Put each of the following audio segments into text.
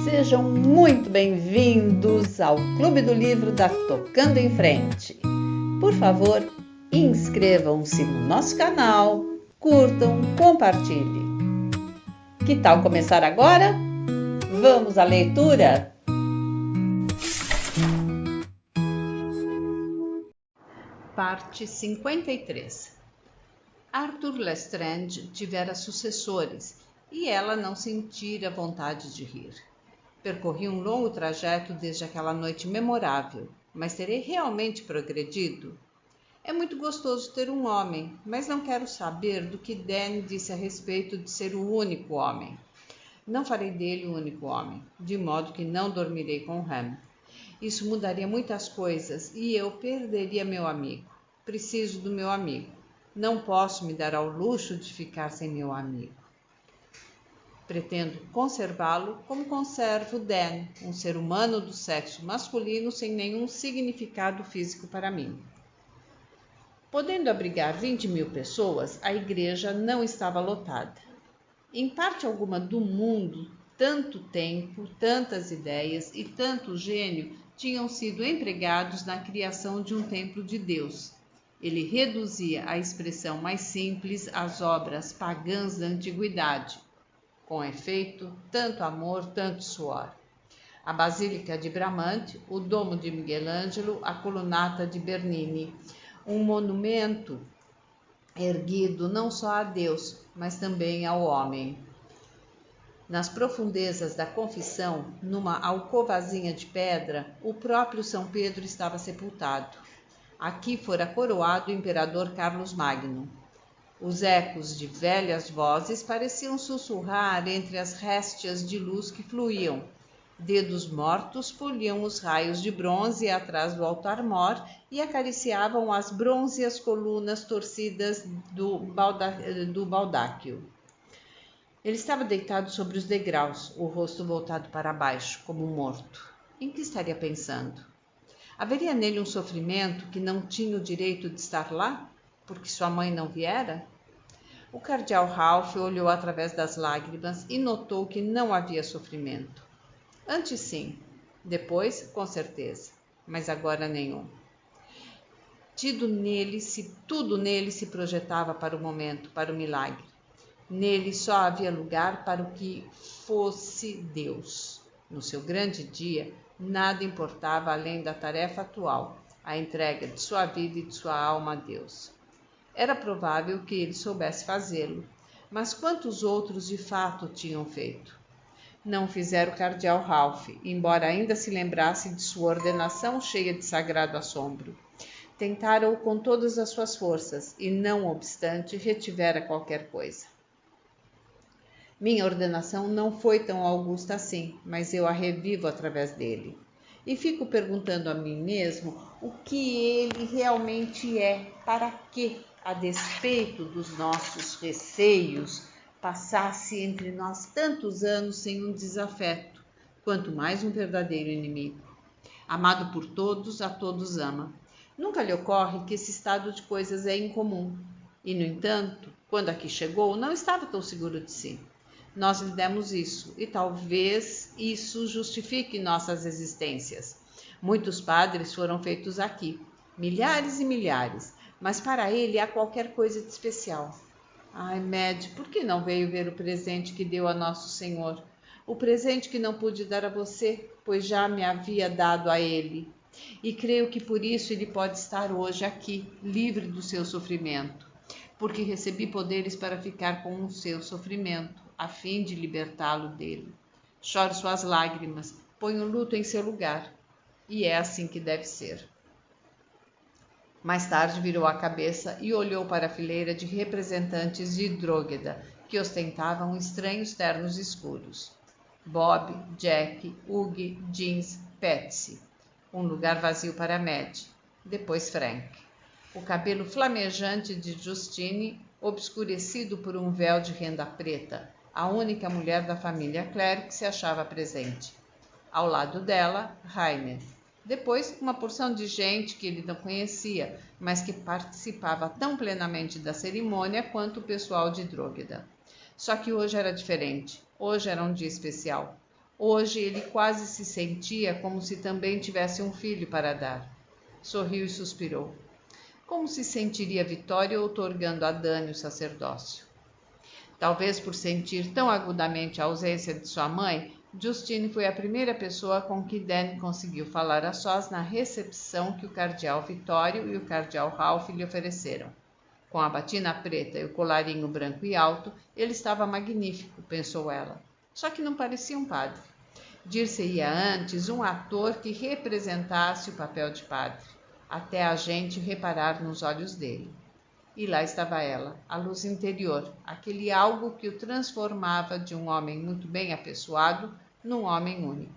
Sejam muito bem-vindos ao Clube do Livro da Tocando em Frente. Por favor, inscrevam-se no nosso canal, curtam, compartilhem. Que tal começar agora? Vamos à leitura? Parte 53. Arthur Lestrange tivera sucessores e ela não sentira vontade de rir. Percorri um longo trajeto desde aquela noite memorável, mas terei realmente progredido? É muito gostoso ter um homem, mas não quero saber do que Dan disse a respeito de ser o único homem. Não farei dele o único homem, de modo que não dormirei com Ham. Isso mudaria muitas coisas e eu perderia meu amigo. Preciso do meu amigo. Não posso me dar ao luxo de ficar sem meu amigo. Pretendo conservá-lo como conservo Dan, um ser humano do sexo masculino sem nenhum significado físico para mim. Podendo abrigar 20.000 pessoas, a igreja não estava lotada. Em parte alguma do mundo, tanto tempo, tantas ideias e tanto gênio tinham sido empregados na criação de um templo de Deus. Ele reduzia a expressão mais simples às obras pagãs da antiguidade. Com efeito, tanto amor, tanto suor. A Basílica de Bramante, o Domo de Miguel Ângelo, a Colunata de Bernini, um monumento erguido não só a Deus, mas também ao homem. Nas profundezas da Confissão, numa alcovazinha de pedra, o próprio São Pedro estava sepultado. Aqui fora coroado o imperador Carlos Magno. Os ecos de velhas vozes pareciam sussurrar entre as réstias de luz que fluíam. Dedos mortos poliam os raios de bronze atrás do altar-mor e acariciavam as brônzeas colunas torcidas do baldáquio. Ele estava deitado sobre os degraus, o rosto voltado para baixo, como morto. Em que estaria pensando? Haveria nele um sofrimento que não tinha o direito de estar lá? Porque sua mãe não viera? O cardeal Ralph olhou através das lágrimas e notou que não havia sofrimento. Antes sim, depois com certeza, mas agora nenhum. Tudo nele se projetava para o momento, para o milagre. Nele só havia lugar para o que fosse Deus. No seu grande dia, nada importava além da tarefa atual, a entrega de sua vida e de sua alma a Deus. Era provável que ele soubesse fazê-lo, mas quantos outros de fato tinham feito? Não fizera o cardeal Ralph, embora ainda se lembrasse de sua ordenação cheia de sagrado assombro. Tentara-o com todas as suas forças e, não obstante, retivera qualquer coisa. Minha ordenação não foi tão augusta assim, mas eu a revivo através dele. E fico perguntando a mim mesmo o que ele realmente é, para que, a despeito dos nossos receios, passasse entre nós tantos anos sem um desafeto, quanto mais um verdadeiro inimigo. Amado por todos, a todos ama. Nunca lhe ocorre que esse estado de coisas é incomum. E, no entanto, quando aqui chegou, não estava tão seguro de si. Nós lhe demos isso, e talvez isso justifique nossas existências. Muitos padres foram feitos aqui, milhares e milhares, mas para ele há qualquer coisa de especial. Ai, Mad, por que não veio ver o presente que deu a Nosso Senhor? O presente que não pude dar a você, pois já me havia dado a ele. E creio que por isso ele pode estar hoje aqui, livre do seu sofrimento, porque recebi poderes para ficar com o seu sofrimento, a fim de libertá-lo dele. Chore suas lágrimas, põe o luto em seu lugar. E é assim que deve ser. Mais tarde virou a cabeça e olhou para a fileira de representantes de Drogheda, que ostentavam estranhos ternos escuros. Bob, Jack, Hugh, Jeans, Patsy. Um lugar vazio para Mad. Depois Frank. O cabelo flamejante de Justine, obscurecido por um véu de renda preta, a única mulher da família Clare que se achava presente. Ao lado dela, Rainer. Depois, uma porção de gente que ele não conhecia, mas que participava tão plenamente da cerimônia quanto o pessoal de Drogheda. Só que hoje era diferente. Hoje era um dia especial. Hoje ele quase se sentia como se também tivesse um filho para dar. Sorriu e suspirou. Como se sentiria Vitória outorgando a Dani o sacerdócio? Talvez por sentir tão agudamente a ausência de sua mãe, Justine foi a primeira pessoa com que Dani conseguiu falar a sós na recepção que o cardeal Vitório e o cardeal Ralph lhe ofereceram. Com a batina preta e o colarinho branco e alto, ele estava magnífico, pensou ela. Só que não parecia um padre. Dir-se-ia antes um ator que representasse o papel de padre, até a gente reparar nos olhos dele. E lá estava ela, a luz interior, aquele algo que o transformava de um homem muito bem apessoado num homem único.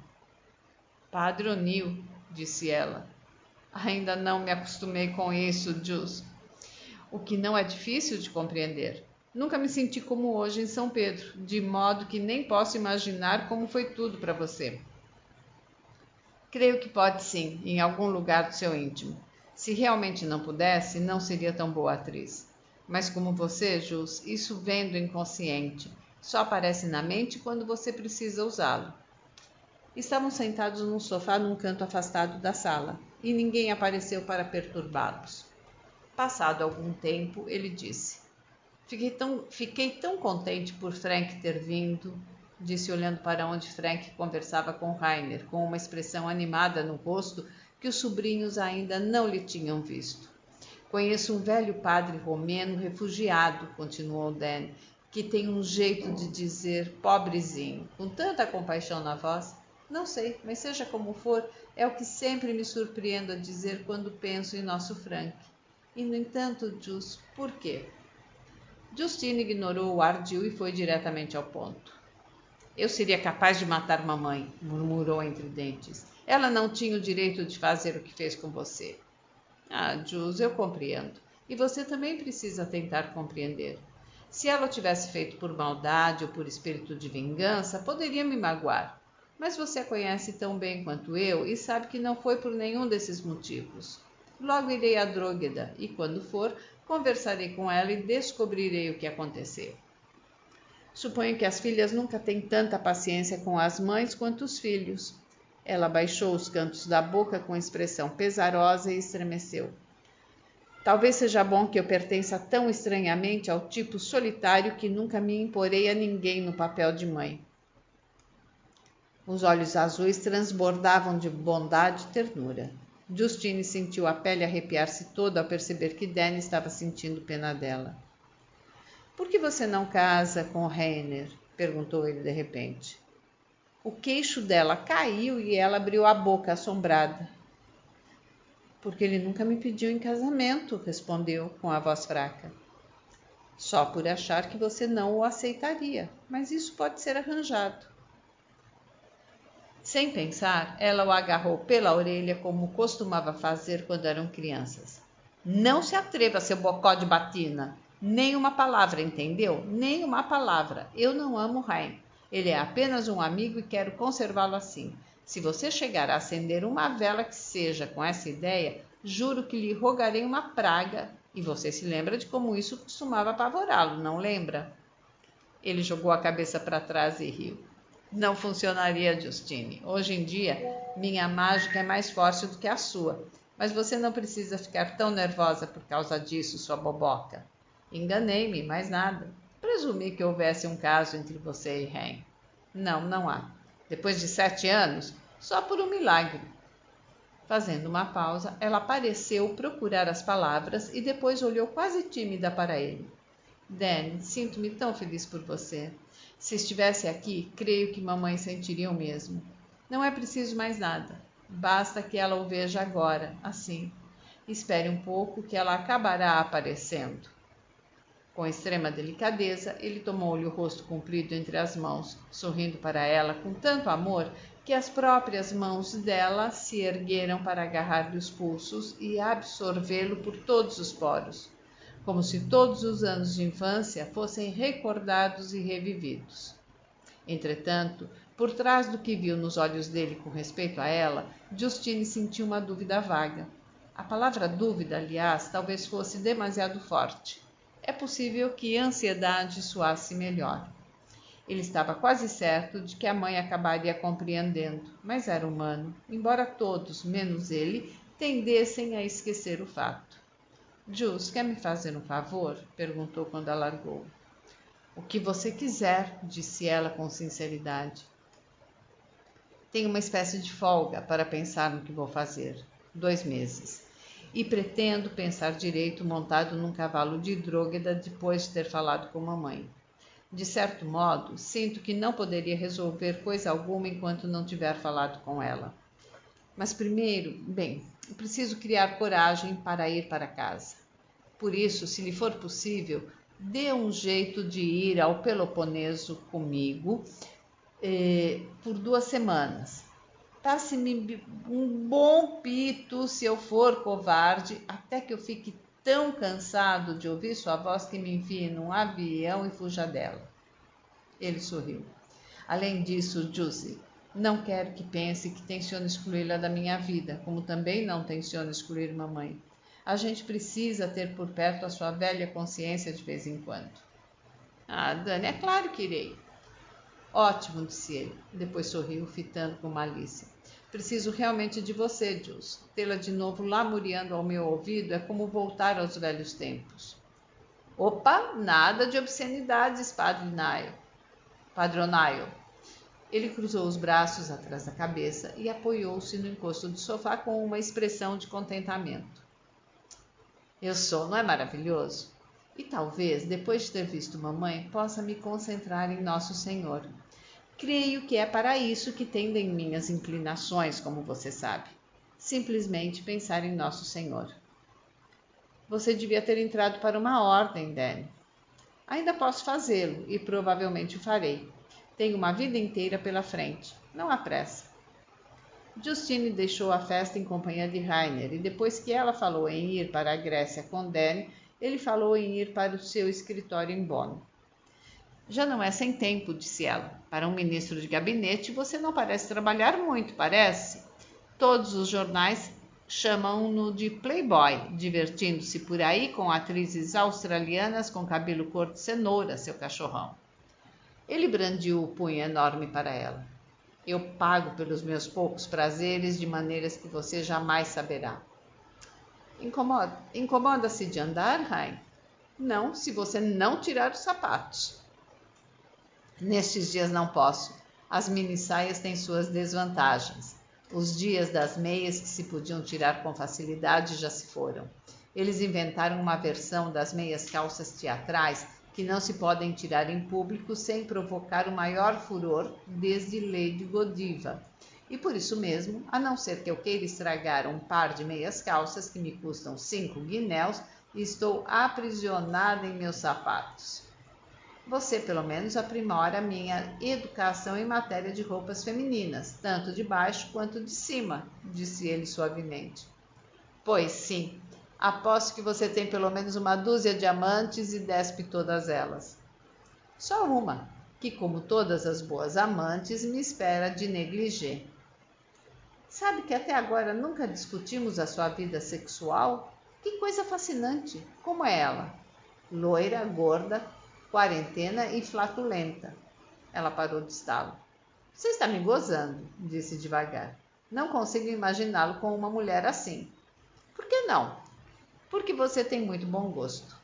Padre O'Neill, disse ela. Ainda não me acostumei com isso, Jus. O que não é difícil de compreender. Nunca me senti como hoje em São Pedro, de modo que nem posso imaginar como foi tudo para você. Creio que pode sim, em algum lugar do seu íntimo. Se realmente não pudesse, não seria tão boa atriz. Mas como você, Jus, isso vem do inconsciente. Só aparece na mente quando você precisa usá-lo. Estavam sentados num sofá num canto afastado da sala, e ninguém apareceu para perturbá-los. Passado algum tempo, ele disse: Fiquei tão contente por Frank ter vindo, disse olhando para onde Frank conversava com Rainer, com uma expressão animada no rosto que os sobrinhos ainda não lhe tinham visto. Conheço um velho padre romeno refugiado, continuou Dan, que tem um jeito de dizer pobrezinho, com tanta compaixão na voz. Não sei, mas seja como for, é o que sempre me surpreendo a dizer quando penso em nosso Frank. E, no entanto, Jus, por quê? Justine ignorou o ardil e foi diretamente ao ponto. Eu seria capaz de matar mamãe, murmurou entre dentes. Ela não tinha o direito de fazer o que fez com você. Ah, Jus, eu compreendo. E você também precisa tentar compreender. Se ela o tivesse feito por maldade ou por espírito de vingança, poderia me magoar. Mas você a conhece tão bem quanto eu e sabe que não foi por nenhum desses motivos. Logo irei a Drógueda e, quando for, conversarei com ela e descobrirei o que aconteceu. Suponho que as filhas nunca têm tanta paciência com as mães quanto os filhos. Ela baixou os cantos da boca com expressão pesarosa e estremeceu. Talvez seja bom que eu pertença tão estranhamente ao tipo solitário que nunca me imporei a ninguém no papel de mãe. Os olhos azuis transbordavam de bondade e ternura. Justine sentiu a pele arrepiar-se toda ao perceber que Danny estava sentindo pena dela. Por que você não casa com Rainer? Perguntou ele de repente. O queixo dela caiu e ela abriu a boca assombrada. Porque ele nunca me pediu em casamento, respondeu com a voz fraca. Só por achar que você não o aceitaria, mas isso pode ser arranjado. Sem pensar, ela o agarrou pela orelha como costumava fazer quando eram crianças. Não se atreva, seu bocó de batina. Nem uma palavra, entendeu? Nem uma palavra. Eu não amo Rain. Ele é apenas um amigo e quero conservá-lo assim. Se você chegar a acender uma vela que seja com essa ideia, juro que lhe rogarei uma praga. E você se lembra de como isso costumava apavorá-lo, não lembra? Ele jogou a cabeça para trás e riu. Não funcionaria, Justine. Hoje em dia, minha mágica é mais forte do que a sua. Mas você não precisa ficar tão nervosa por causa disso, sua boboca. Enganei-me, mais nada. Presumi que houvesse um caso entre você e Rain. Não, não há. Depois de 7 anos, só por um milagre. Fazendo uma pausa, ela pareceu procurar as palavras e depois olhou quase tímida para ele. Dan, sinto-me tão feliz por você. Se estivesse aqui, creio que mamãe sentiria o mesmo. Não é preciso mais nada. Basta que ela o veja agora, assim. Espere um pouco que ela acabará aparecendo. Com extrema delicadeza, ele tomou-lhe o rosto comprido entre as mãos, sorrindo para ela com tanto amor que as próprias mãos dela se ergueram para agarrar-lhe os pulsos e absorvê-lo por todos os poros, como se todos os anos de infância fossem recordados e revividos. Entretanto, por trás do que viu nos olhos dele com respeito a ela, Justine sentiu uma dúvida vaga. A palavra dúvida, aliás, talvez fosse demasiado forte. É possível que ansiedade soasse melhor. Ele estava quase certo de que a mãe acabaria compreendendo, mas era humano, embora todos, menos ele, tendessem a esquecer o fato. Jus, quer me fazer um favor? Perguntou quando a largou. O que você quiser, disse ela com sinceridade. Tenho uma espécie de folga para pensar no que vou fazer. 2 meses. E pretendo pensar direito montado num cavalo de Drógueda depois de ter falado com mamãe. De certo modo, sinto que não poderia resolver coisa alguma enquanto não tiver falado com ela. Mas primeiro, preciso criar coragem para ir para casa. Por isso, se lhe for possível, dê um jeito de ir ao Peloponeso comigo por 2 semanas. Passe-me um bom pito se eu for covarde, até que eu fique tão cansado de ouvir sua voz que me enfie num avião e fuja dela. Ele sorriu. Além disso, Jussi, não quero que pense que tenciono excluí-la da minha vida, como também não tenciono excluir mamãe. A gente precisa ter por perto a sua velha consciência de vez em quando. Ah, Dani, é claro que irei. Ótimo, disse ele. Depois sorriu, fitando com malícia. Preciso realmente de você, Jules. Tê-la de novo lamuriando ao meu ouvido é como voltar aos velhos tempos. Opa, nada de obscenidades, Padronaio. Ele cruzou os braços atrás da cabeça e apoiou-se no encosto do sofá com uma expressão de contentamento. Eu sou, não é maravilhoso? E talvez, depois de ter visto mamãe, possa me concentrar em Nosso Senhor. Creio que é para isso que tendem minhas inclinações, como você sabe. Simplesmente pensar em Nosso Senhor. Você devia ter entrado para uma ordem, Danny. Ainda posso fazê-lo, e provavelmente o farei. Tenho uma vida inteira pela frente. Não há pressa. Justine deixou a festa em companhia de Rainer, e depois que ela falou em ir para a Grécia com Danny, ele falou em ir para o seu escritório em Bonn. Já não é sem tempo, disse ela. Para um ministro de gabinete, você não parece trabalhar muito, parece? Todos os jornais chamam-no de playboy, divertindo-se por aí com atrizes australianas com cabelo cor de cenoura, seu cachorrão. Ele brandiu o punho enorme para ela. Eu pago pelos meus poucos prazeres de maneiras que você jamais saberá. Incomoda-se de andar, Rain? Não, se você não tirar os sapatos. Nestes dias não posso. As mini-saias têm suas desvantagens. Os dias das meias que se podiam tirar com facilidade já se foram. Eles inventaram uma versão das meias calças teatrais que não se podem tirar em público sem provocar o maior furor desde Lady Godiva. E por isso mesmo, a não ser que eu queira estragar um par de meias calças que me custam 5 guinéus, estou aprisionada em meus sapatos. Você, pelo menos, aprimora a minha educação em matéria de roupas femininas, tanto de baixo quanto de cima, disse ele suavemente. Pois sim, aposto que você tem pelo menos 1 dúzia de amantes e despe todas elas. Só uma, que como todas as boas amantes, me espera de negligé. Sabe que até agora nunca discutimos a sua vida sexual? Que coisa fascinante! Como é ela? Loira, gorda, quarentena e flatulenta. Ela parou de estalo. Você está me gozando, disse devagar. Não consigo imaginá-lo com uma mulher assim. Por que não? Porque você tem muito bom gosto.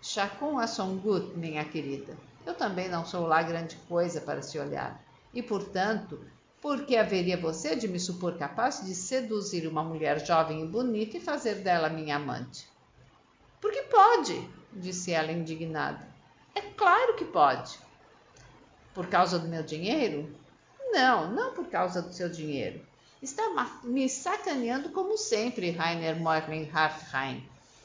Chacun a son gut, minha querida. Eu também não sou lá grande coisa para se olhar. E, portanto, por que haveria você de me supor capaz de seduzir uma mulher jovem e bonita e fazer dela minha amante? Porque pode, disse ela indignada. É claro que pode. Por causa do meu dinheiro? Não, não por causa do seu dinheiro. Está me sacaneando como sempre, Rainer Morgenhardt.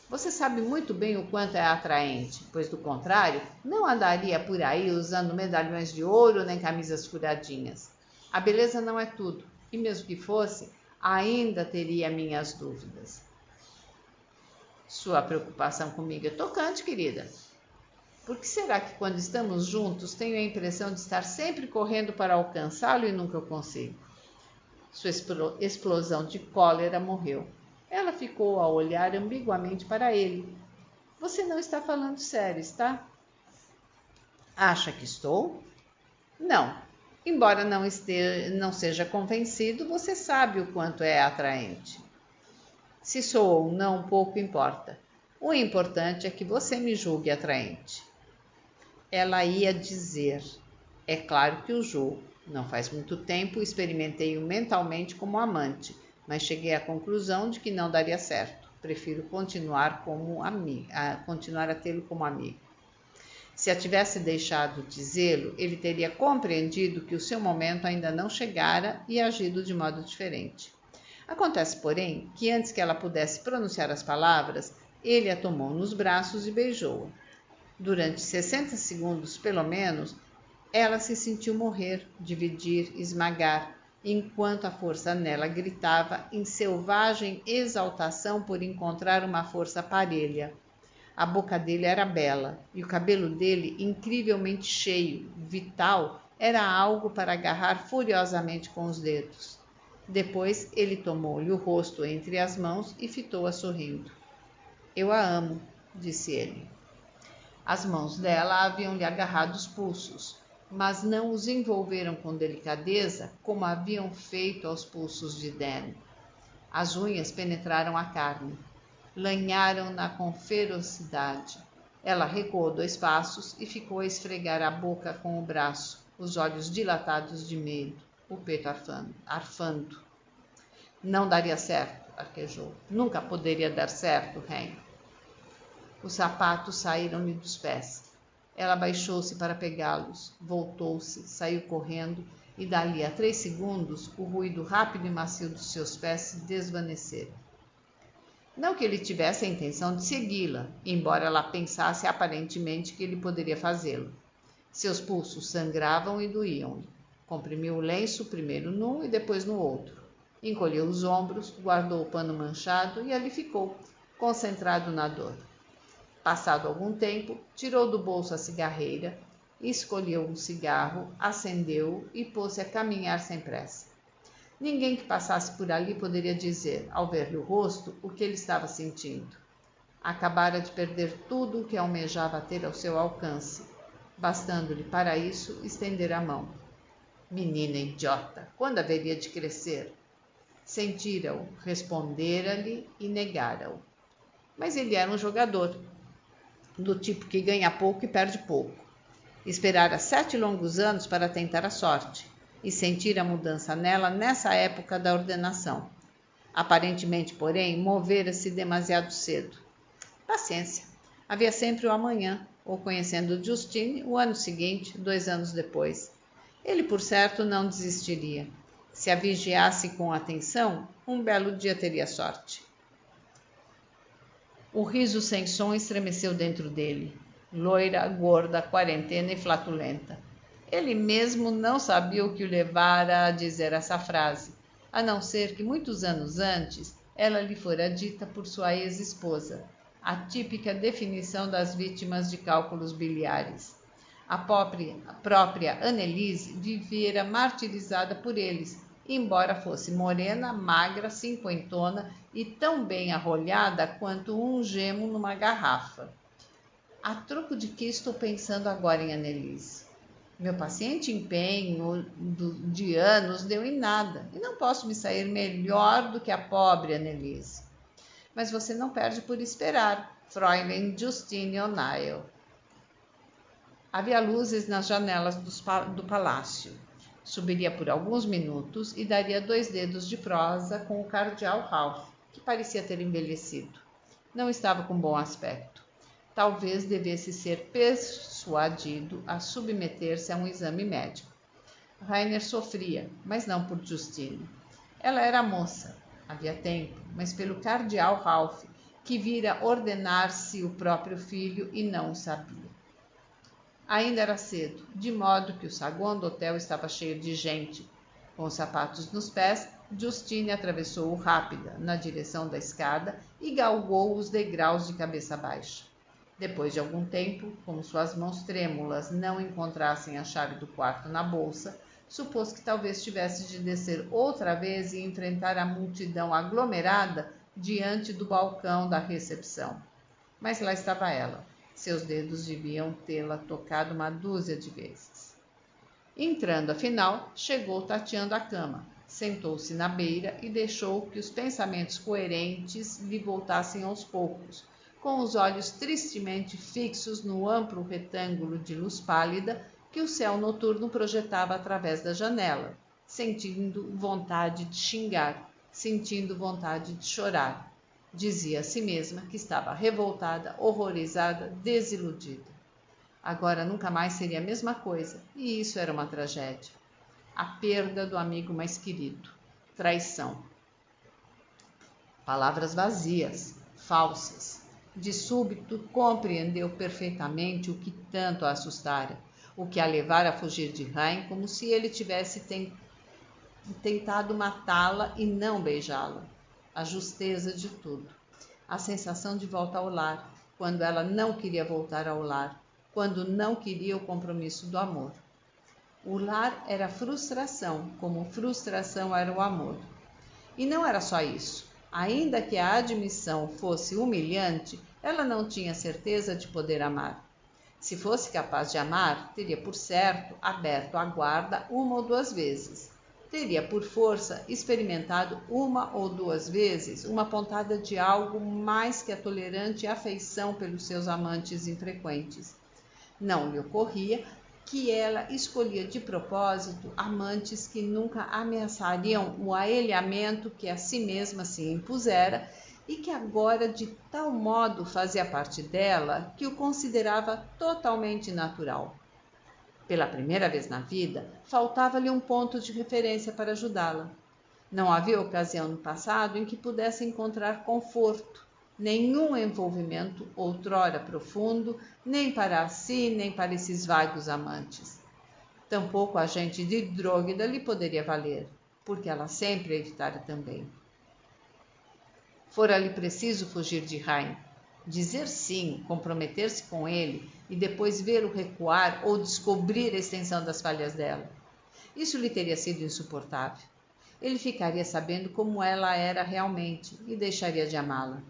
Você sabe muito bem o quanto é atraente, pois do contrário, não andaria por aí usando medalhões de ouro nem camisas furadinhas. A beleza não é tudo, e mesmo que fosse, ainda teria minhas dúvidas. Sua preocupação comigo é tocante, querida. Por que será que quando estamos juntos tenho a impressão de estar sempre correndo para alcançá-lo e nunca o consigo? Sua explosão de cólera morreu. Ela ficou a olhar ambiguamente para ele. Você não está falando sério, está? Acha que estou? Não. Embora não seja convencido, você sabe o quanto é atraente. Se sou ou não, pouco importa. O importante é que você me julgue atraente. Ela ia dizer: é claro que o julgo. Não faz muito tempo experimentei-o mentalmente como amante, mas cheguei à conclusão de que não daria certo. Prefiro continuar a tê-lo como amigo. Se a tivesse deixado dizê-lo, ele teria compreendido que o seu momento ainda não chegara e agido de modo diferente. Acontece, porém, que antes que ela pudesse pronunciar as palavras, ele a tomou nos braços e beijou-a. Durante 60 segundos, pelo menos, ela se sentiu morrer, dividir, esmagar, enquanto a força nela gritava em selvagem exaltação por encontrar uma força parelha. A boca dele era bela e o cabelo dele incrivelmente cheio, vital, era algo para agarrar furiosamente com os dedos. Depois ele tomou-lhe o rosto entre as mãos e fitou-a sorrindo. Eu a amo, disse ele. As mãos dela haviam-lhe agarrado os pulsos, mas não os envolveram com delicadeza como haviam feito aos pulsos de Dan. As unhas penetraram a carne, lanharam-na com ferocidade. Ela recuou 2 passos e ficou a esfregar a boca com o braço, os olhos dilatados de medo, o peito arfando. Não daria certo, arquejou. Nunca poderia dar certo, Ren. Os sapatos saíram-lhe dos pés. Ela baixou-se para pegá-los, voltou-se, saiu correndo e dali a 3 segundos o ruído rápido e macio dos seus pés se desvanecera. Não que ele tivesse a intenção de segui-la, embora ela pensasse aparentemente que ele poderia fazê-lo. Seus pulsos sangravam e doíam-lhe. Comprimiu o lenço primeiro num e depois no outro. Encolheu os ombros, guardou o pano manchado e ali ficou, concentrado na dor. Passado algum tempo, tirou do bolso a cigarreira, escolheu um cigarro, acendeu-o e pôs-se a caminhar sem pressa. Ninguém que passasse por ali poderia dizer, ao ver-lhe o rosto, o que ele estava sentindo. Acabara de perder tudo o que almejava ter ao seu alcance, bastando-lhe para isso estender a mão. Menina idiota, quando haveria de crescer? Sentira-o, respondera-lhe e negara-o. Mas ele era um jogador, do tipo que ganha pouco e perde pouco. Esperara 7 longos anos para tentar a sorte e sentir a mudança nela nessa época da ordenação. Aparentemente, porém, movera-se demasiado cedo. Paciência. Havia sempre o amanhã, ou conhecendo Justine, o ano seguinte, 2 anos depois. Ele, por certo, não desistiria. Se a vigiasse com atenção, um belo dia teria sorte. O riso sem som estremeceu dentro dele. Loira, gorda, quarentena e flatulenta. Ele mesmo não sabia o que o levara a dizer essa frase, a não ser que muitos anos antes ela lhe fora dita por sua ex-esposa, a típica definição das vítimas de cálculos biliares. A própria Annelise vivera martirizada por eles, embora fosse morena, magra, cinquentona e tão bem arrolhada quanto um gemo numa garrafa. A troco de que estou pensando agora em Annelise? Meu paciente empenho de anos deu em nada, e não posso me sair melhor do que a pobre Annelise. Mas você não perde por esperar, Fräulein Justine O'Neill. Havia luzes nas janelas do palácio. Subiria por alguns minutos e daria 2 dedos de prosa com o cardeal Ralph, que parecia ter envelhecido. Não estava com bom aspecto. Talvez devesse ser persuadido a submeter-se a um exame médico. Rainer sofria, mas não por Justine. Ela era moça, havia tempo, mas pelo cardeal Ralph, que vira ordenar-se o próprio filho e não o sabia. Ainda era cedo, de modo que o saguão do hotel estava cheio de gente. Com os sapatos nos pés, Justine atravessou-o rápida, na direção da escada, e galgou os degraus de cabeça baixa. Depois de algum tempo, como suas mãos trêmulas não encontrassem a chave do quarto na bolsa, supôs que talvez tivesse de descer outra vez e enfrentar a multidão aglomerada diante do balcão da recepção. Mas lá estava ela, Seus dedos deviam tê-la tocado uma dúzia de vezes. Entrando, afinal, chegou tateando a cama, sentou-se na beira e deixou que os pensamentos coerentes lhe voltassem aos poucos, com os olhos tristemente fixos no amplo retângulo de luz pálida que o céu noturno projetava através da janela, sentindo vontade de xingar, sentindo vontade de chorar. Dizia a si mesma que estava revoltada, horrorizada, desiludida. Agora nunca mais seria a mesma coisa, e isso era uma tragédia. A perda do amigo mais querido. Traição. Palavras vazias, falsas. De súbito compreendeu perfeitamente o que tanto a assustara, o que a levara a fugir de Rain como se ele tivesse tentado matá-la e não beijá-la. A justeza de tudo. A sensação de volta ao lar, quando ela não queria voltar ao lar, quando não queria o compromisso do amor. O lar era frustração, como frustração era o amor. E não era só isso. Ainda que a admissão fosse humilhante, ela não tinha certeza de poder amar. Se fosse capaz de amar, teria por certo aberto a guarda uma ou duas vezes. Teria por força experimentado uma ou duas vezes uma pontada de algo mais que a tolerante afeição pelos seus amantes infrequentes. Não lhe ocorria que ela escolhia de propósito amantes que nunca ameaçariam o aelhamento que a si mesma se impusera e que agora de tal modo fazia parte dela que o considerava totalmente natural. Pela primeira vez na vida, faltava-lhe um ponto de referência para ajudá-la. Não havia ocasião no passado em que pudesse encontrar conforto, nenhum envolvimento outrora profundo, nem para si, nem para esses vagos amantes. Tampouco a gente de Dróguida lhe poderia valer, porque ela sempre evitara também. Fora-lhe preciso fugir de Rain, dizer sim, comprometer-se com ele e depois vê-lo recuar ou descobrir a extensão das falhas dela. Isso lhe teria sido insuportável. Ele ficaria sabendo como ela era realmente e deixaria de amá-la.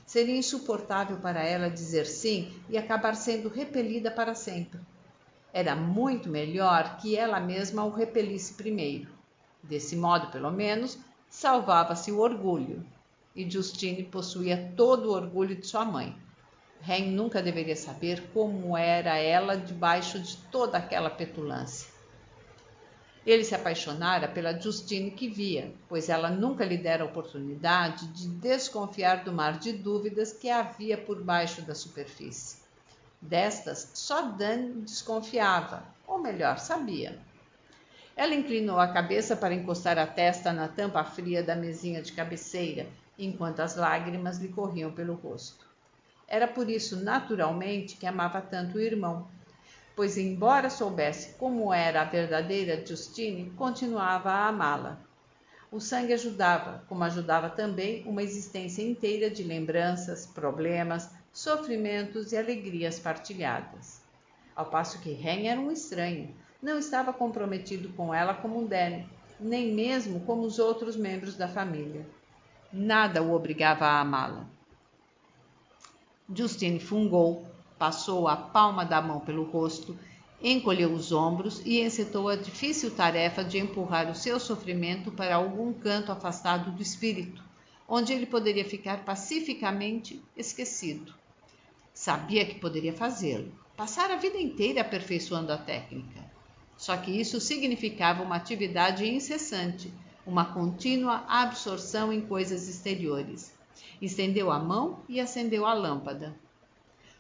Seria insuportável para ela dizer sim e acabar sendo repelida para sempre. Era muito melhor que ela mesma o repelisse primeiro. Desse modo, pelo menos, salvava-se o orgulho. E Justine possuía todo o orgulho de sua mãe. Rain nunca deveria saber como era ela debaixo de toda aquela petulância. Ele se apaixonara pela Justine que via, pois ela nunca lhe dera oportunidade de desconfiar do mar de dúvidas que havia por baixo da superfície. Destas, só Dan desconfiava, ou melhor, sabia. Ela inclinou a cabeça para encostar a testa na tampa fria da mesinha de cabeceira, enquanto as lágrimas lhe corriam pelo rosto. Era por isso, naturalmente, que amava tanto o irmão, pois, embora soubesse como era a verdadeira Justine, continuava a amá-la. O sangue ajudava, como ajudava também uma existência inteira de lembranças, problemas, sofrimentos e alegrias partilhadas. Ao passo que Rain era um estranho, não estava comprometido com ela como Dan, nem mesmo como os outros membros da família. Nada o obrigava a amá-la. Justine fungou, passou a palma da mão pelo rosto, encolheu os ombros e encetou a difícil tarefa de empurrar o seu sofrimento para algum canto afastado do espírito, onde ele poderia ficar pacificamente esquecido. Sabia que poderia fazê-lo, passar a vida inteira aperfeiçoando a técnica. Só que isso significava uma atividade incessante, uma contínua absorção em coisas exteriores. Estendeu a mão e acendeu a lâmpada.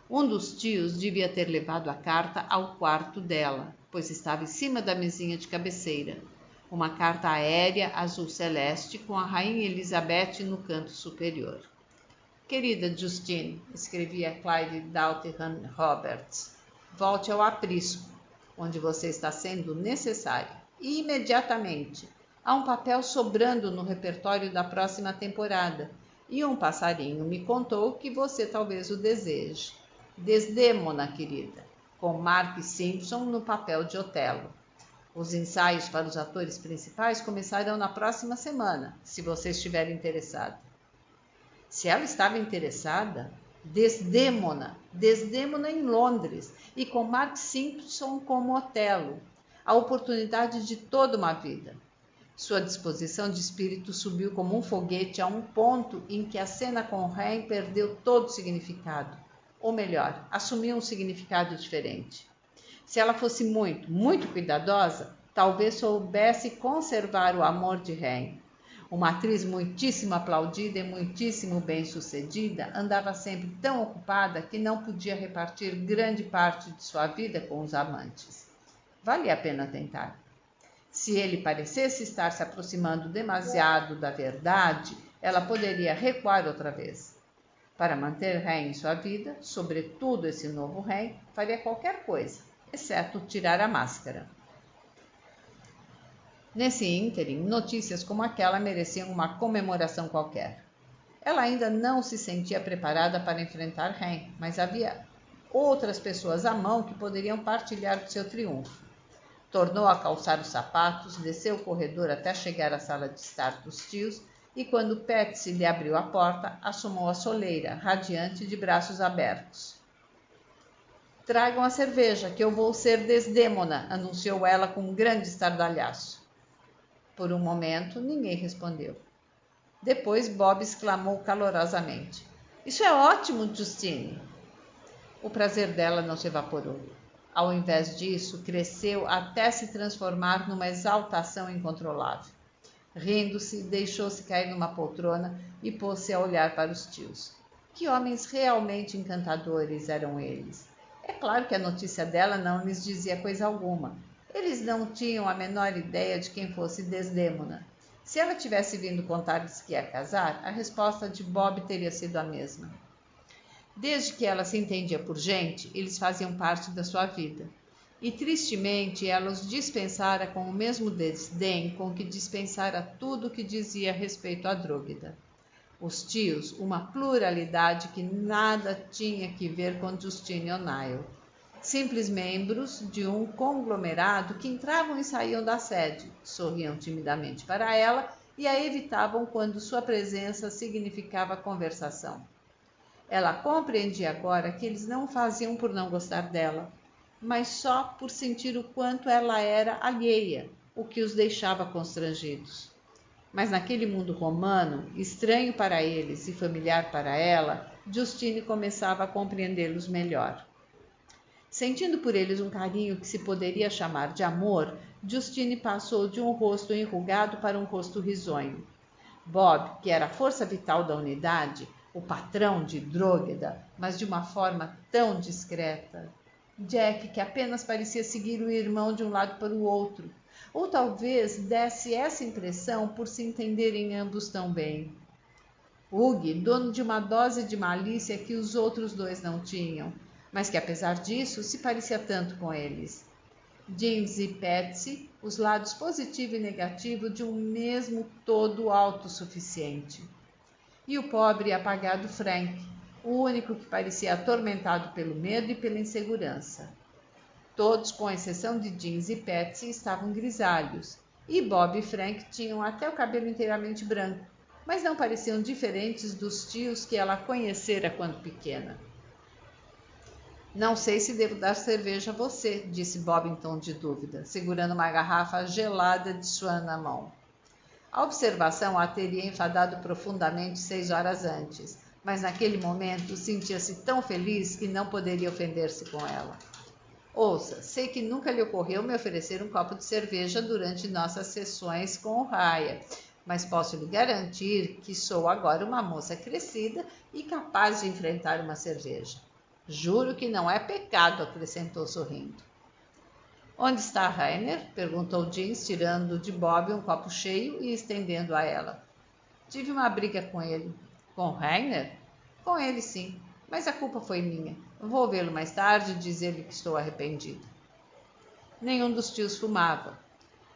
Um dos tios devia ter levado a carta ao quarto dela, pois estava em cima da mesinha de cabeceira. Uma carta aérea azul celeste com a Rainha Elizabeth no canto superior. Querida Justine, escrevia Clyde Dalton Roberts, volte ao aprisco, onde você está sendo necessária, e imediatamente. Há um papel sobrando no repertório da próxima temporada, e um passarinho me contou que você talvez o deseje. Desdémona, querida, com Mark Simpson no papel de Otelo. Os ensaios para os atores principais começarão na próxima semana, se você estiver interessada. Se ela estava interessada, Desdémona em Londres, e com Mark Simpson como Otelo, a oportunidade de toda uma vida. Sua disposição de espírito subiu como um foguete a um ponto em que a cena com Ren perdeu todo o significado. Ou melhor, assumiu um significado diferente. Se ela fosse muito cuidadosa, talvez soubesse conservar o amor de Ren. Uma atriz muitíssimo aplaudida e muitíssimo bem-sucedida andava sempre tão ocupada que não podia repartir grande parte de sua vida com os amantes. Valia a pena tentar. Se ele parecesse estar se aproximando demasiado da verdade, ela poderia recuar outra vez. Para manter Ren em sua vida, sobretudo esse novo Ren, faria qualquer coisa, exceto tirar a máscara. Nesse ínterim, notícias como aquela mereciam uma comemoração qualquer. Ela ainda não se sentia preparada para enfrentar Ren, mas havia outras pessoas à mão que poderiam partilhar do seu triunfo. Tornou a calçar os sapatos, desceu o corredor até chegar à sala de estar dos tios e, quando Patsy lhe abriu a porta, assomou a soleira, radiante, de braços abertos. Tragam a cerveja, que eu vou ser Desdémona, anunciou ela com um grande estardalhaço. Por um momento, ninguém respondeu. Depois, Bob exclamou calorosamente: Isso é ótimo, Justine! O prazer dela não se evaporou. Ao invés disso, cresceu até se transformar numa exaltação incontrolável. Rindo-se, deixou-se cair numa poltrona e pôs-se a olhar para os tios. Que homens realmente encantadores eram eles! É claro que a notícia dela não lhes dizia coisa alguma. Eles não tinham a menor ideia de quem fosse Desdémona. Se ela tivesse vindo contar-lhes que ia casar, a resposta de Bob teria sido a mesma. Desde que ela se entendia por gente, eles faziam parte da sua vida. E tristemente ela os dispensara com o mesmo desdém com que dispensara tudo o que dizia a respeito à Dróguida. Os tios, uma pluralidade que nada tinha que ver com Justine O'Neill. Simples membros de um conglomerado que entravam e saíam da sede, sorriam timidamente para ela e a evitavam quando sua presença significava conversação. Ela compreendia agora que eles não faziam por não gostar dela, mas só por sentir o quanto ela era alheia, o que os deixava constrangidos. Mas naquele mundo romano, estranho para eles e familiar para ela, Justine começava a compreendê-los melhor. Sentindo por eles um carinho que se poderia chamar de amor, Justine passou de um rosto enrugado para um rosto risonho. Bob, que era a força vital da unidade, o patrão de Dróguida, mas de uma forma tão discreta. Jack, que apenas parecia seguir o irmão de um lado para o outro, ou talvez desse essa impressão por se entenderem ambos tão bem. Hugh, dono de uma dose de malícia que os outros dois não tinham, mas que apesar disso se parecia tanto com eles. James e Patsy, os lados positivo e negativo de um mesmo todo autossuficiente. E o pobre e apagado Frank, o único que parecia atormentado pelo medo e pela insegurança. Todos, com exceção de James e Patsy, estavam grisalhos, e Bob e Frank tinham até o cabelo inteiramente branco, mas não pareciam diferentes dos tios que ela conhecera quando pequena. Não sei se devo dar cerveja a você, disse Bob em tom de dúvida, segurando uma garrafa gelada de Swan na mão. A observação a teria enfadado profundamente 6 horas antes, mas naquele momento sentia-se tão feliz que não poderia ofender-se com ela. Ouça, sei que nunca lhe ocorreu me oferecer um copo de cerveja durante nossas sessões com o Raya, mas posso lhe garantir que sou agora uma moça crescida e capaz de enfrentar uma cerveja. Juro que não é pecado, acrescentou sorrindo. Onde está Rainer? Perguntou Jeans, tirando de Bob um copo cheio e estendendo a ela. Tive uma briga com ele. Com Rainer? Com ele, sim, mas a culpa foi minha. Vou vê-lo mais tarde e dizer-lhe que estou arrependida. Nenhum dos tios fumava.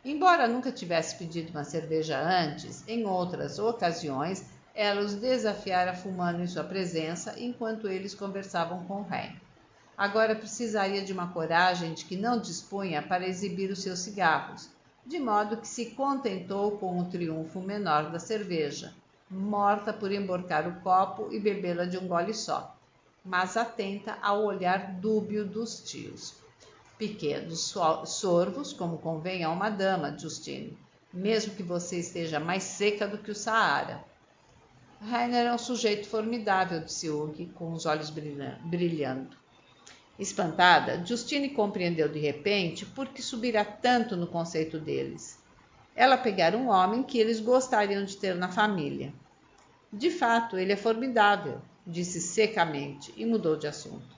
Embora nunca tivesse pedido uma cerveja antes, em outras ocasiões, ela os desafiara fumando em sua presença enquanto eles conversavam com Ren. Agora precisaria de uma coragem de que não dispunha para exibir os seus cigarros, de modo que se contentou com o triunfo menor da cerveja, morta por emborcar o copo e bebê-la de um gole só, mas atenta ao olhar dúbio dos tios. Pequenos sorvos, como convém a uma dama, Justine, mesmo que você esteja mais seca do que o Saara. Rainer é um sujeito formidável, disse Hugh, com os olhos brilhando. Espantada, Justine compreendeu de repente por que subira tanto no conceito deles. Ela pegara um homem que eles gostariam de ter na família. De fato, ele é formidável, disse secamente e mudou de assunto.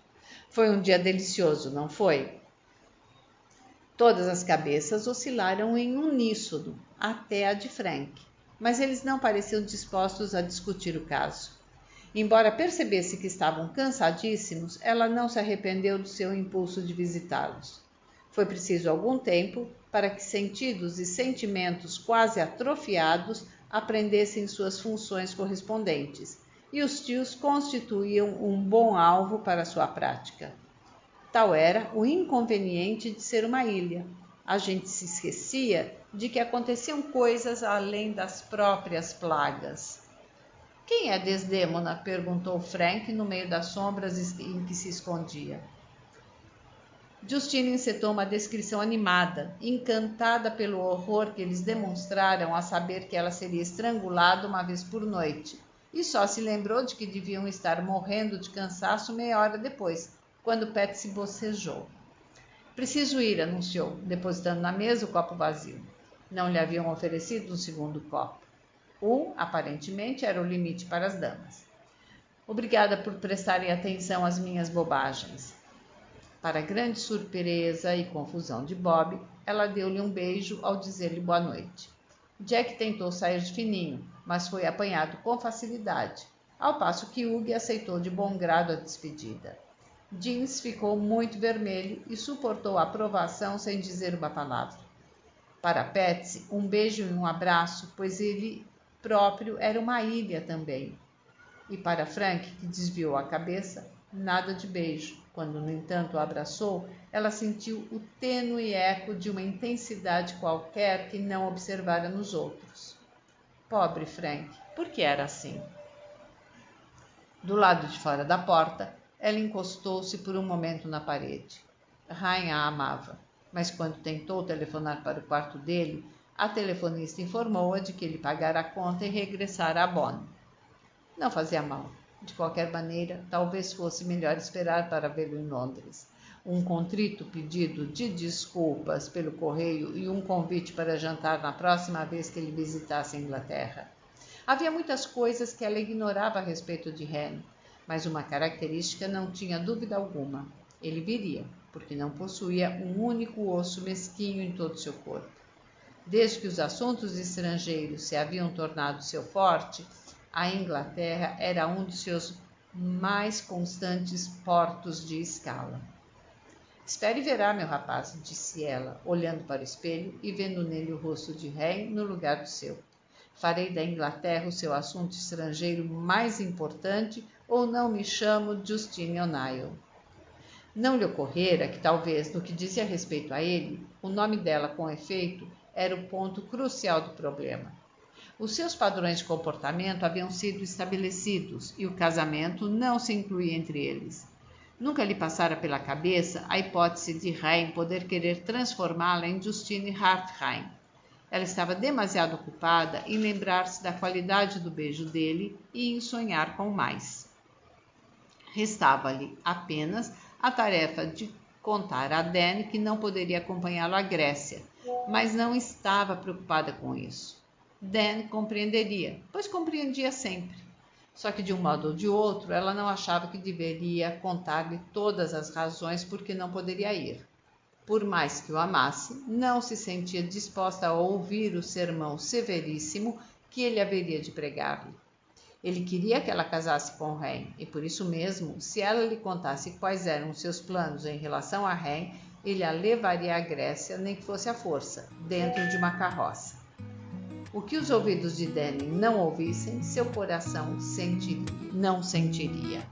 Foi um dia delicioso, não foi? Todas as cabeças oscilaram em uníssono, até a de Frank, mas eles não pareciam dispostos a discutir o caso. Embora percebesse que estavam cansadíssimos, ela não se arrependeu do seu impulso de visitá-los. Foi preciso algum tempo para que sentidos e sentimentos quase atrofiados aprendessem suas funções correspondentes, e os tios constituíam um bom alvo para sua prática. Tal era o inconveniente de ser uma ilha. A gente se esquecia de que aconteciam coisas além das próprias plagas. Quem é Desdémona? Perguntou Frank no meio das sombras em que se escondia. Justine encetou uma descrição animada, encantada pelo horror que eles demonstraram a saber que ela seria estrangulada uma vez por noite, e só se lembrou de que deviam estar morrendo de cansaço meia hora depois, quando Patsy bocejou. Preciso ir, anunciou, depositando na mesa o copo vazio. Não lhe haviam oferecido um segundo copo. Aparentemente, era o limite para as damas. Obrigada por prestarem atenção às minhas bobagens. Para grande surpresa e confusão de Bob, ela deu-lhe um beijo ao dizer-lhe boa noite. Jack tentou sair de fininho, mas foi apanhado com facilidade, ao passo que Hugh aceitou de bom grado a despedida. Jeans ficou muito vermelho e suportou a provação sem dizer uma palavra. Para Patsy, um beijo e um abraço, pois ele próprio era uma ilha também. E para Frank, que desviou a cabeça, nada de beijo. Quando, no entanto, o abraçou, ela sentiu o tênue eco de uma intensidade qualquer que não observara nos outros. Pobre Frank, por que era assim? Do lado de fora da porta, ela encostou-se por um momento na parede. Rain a amava, mas quando tentou telefonar para o quarto dele, a telefonista informou-a de que ele pagara a conta e regressara a Bonn. Não fazia mal. De qualquer maneira, talvez fosse melhor esperar para vê-lo em Londres. Um contrito pedido de desculpas pelo correio e um convite para jantar na próxima vez que ele visitasse a Inglaterra. Havia muitas coisas que ela ignorava a respeito de Hen, mas uma característica não tinha dúvida alguma. Ele viria, porque não possuía um único osso mesquinho em todo seu corpo. Desde que os assuntos estrangeiros se haviam tornado seu forte, a Inglaterra era um dos seus mais constantes portos de escala. Espere e verá, meu rapaz, disse ela, olhando para o espelho e vendo nele o rosto de Hen no lugar do seu. Farei da Inglaterra o seu assunto estrangeiro mais importante ou não me chamo Justine O'Neill. Não lhe ocorrera que talvez, no que dizia respeito a ele, o nome dela, com efeito, era o ponto crucial do problema. Os seus padrões de comportamento haviam sido estabelecidos e o casamento não se incluía entre eles. Nunca lhe passara pela cabeça a hipótese de Rain poder querer transformá-la em Justine Hartrein. Ela estava demasiado ocupada em lembrar-se da qualidade do beijo dele e em sonhar com mais. Restava-lhe apenas a tarefa de contar a Dan que não poderia acompanhá-lo à Grécia, mas não estava preocupada com isso. Dan compreenderia, pois compreendia sempre. Só que de um modo ou de outro, ela não achava que deveria contar-lhe todas as razões por que não poderia ir. Por mais que o amasse, não se sentia disposta a ouvir o sermão severíssimo que ele haveria de pregar-lhe. Ele queria que ela casasse com Rain, e por isso mesmo, se ela lhe contasse quais eram os seus planos em relação a Rain, ele a levaria à Grécia, nem que fosse à força, dentro de uma carroça. O que os ouvidos de Danny não ouvissem, seu coração não sentiria.